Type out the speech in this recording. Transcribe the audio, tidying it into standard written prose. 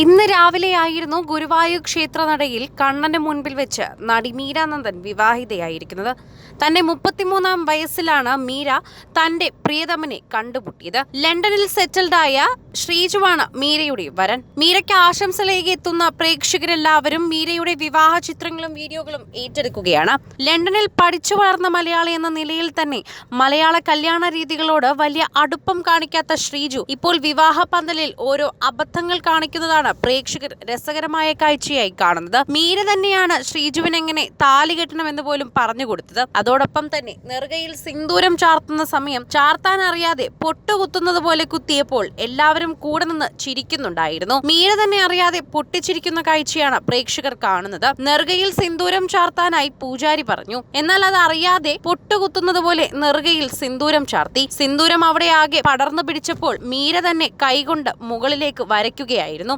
ഇന്ന് രാവിലെയായിരുന്നു ഗുരുവായൂർ ക്ഷേത്രനടയിൽ കണ്ണന് മുൻപിൽ വെച്ച് നടി മീര നന്ദൻ വിവാഹിതയായിരിക്കുന്നത്. തന്റെ 33-ാം വയസ്സിലാണ് മീര തന്റെ പ്രിയതമനെ കണ്ടുമുട്ടിയത്. ലണ്ടനിൽ സെറ്റിൽഡായ ശ്രീജുവാണ് മീരയുടെ വരൻ. മീരയ്ക്ക് ആശംസലേകി എത്തുന്ന പ്രേക്ഷകരെല്ലാവരും മീരയുടെ വിവാഹ ചിത്രങ്ങളും വീഡിയോകളും ഏറ്റെടുക്കുകയാണ്. ലണ്ടനിൽ പഠിച്ചു വളർന്ന മലയാളി എന്ന നിലയിൽ തന്നെ മലയാള കല്യാണ രീതികളോട് വലിയ അടുപ്പം കാണിക്കാത്ത ശ്രീജു ഇപ്പോൾ വിവാഹ പന്തലിൽ ഓരോ അബദ്ധങ്ങൾ കാണിക്കുന്നതാണ് പ്രേക്ഷകർ രസകരമായ കാഴ്ചയായി കാണുന്നത്. മീര തന്നെയാണ് ശ്രീജുവിന് എങ്ങനെ താലി കെട്ടണമെന്ന് പോലും പറഞ്ഞു കൊടുത്തത്. അതോടൊപ്പം തന്നെ നെറുകയിൽ സിന്ദൂരം ചാർത്തുന്ന സമയം ചാർത്താൻ അറിയാതെ പൊട്ടുകുത്തുന്നത് പോലെ കുത്തിയപ്പോൾ എല്ലാവരും കൂടെ നിന്ന് ചിരിക്കുന്നുണ്ടായിരുന്നു. മീര തന്നെ അറിയാതെ പൊട്ടിച്ചിരിക്കുന്ന കാഴ്ചയാണ് പ്രേക്ഷകർ കാണുന്നത്. നെറുകയിൽ സിന്ദൂരം ചാർത്താനായി പൂജാരി പറഞ്ഞു, എന്നാൽ അത് അറിയാതെ പൊട്ടുകുത്തുന്നത് പോലെ നെറുകയിൽ സിന്ദൂരം ചാർത്തി. സിന്ദൂരം അവിടെ ആകെ പടർന്നു പിടിച്ചപ്പോൾ മീര തന്നെ കൈകൊണ്ട് മുകളിലേക്ക് വരയ്ക്കുകയായിരുന്നു.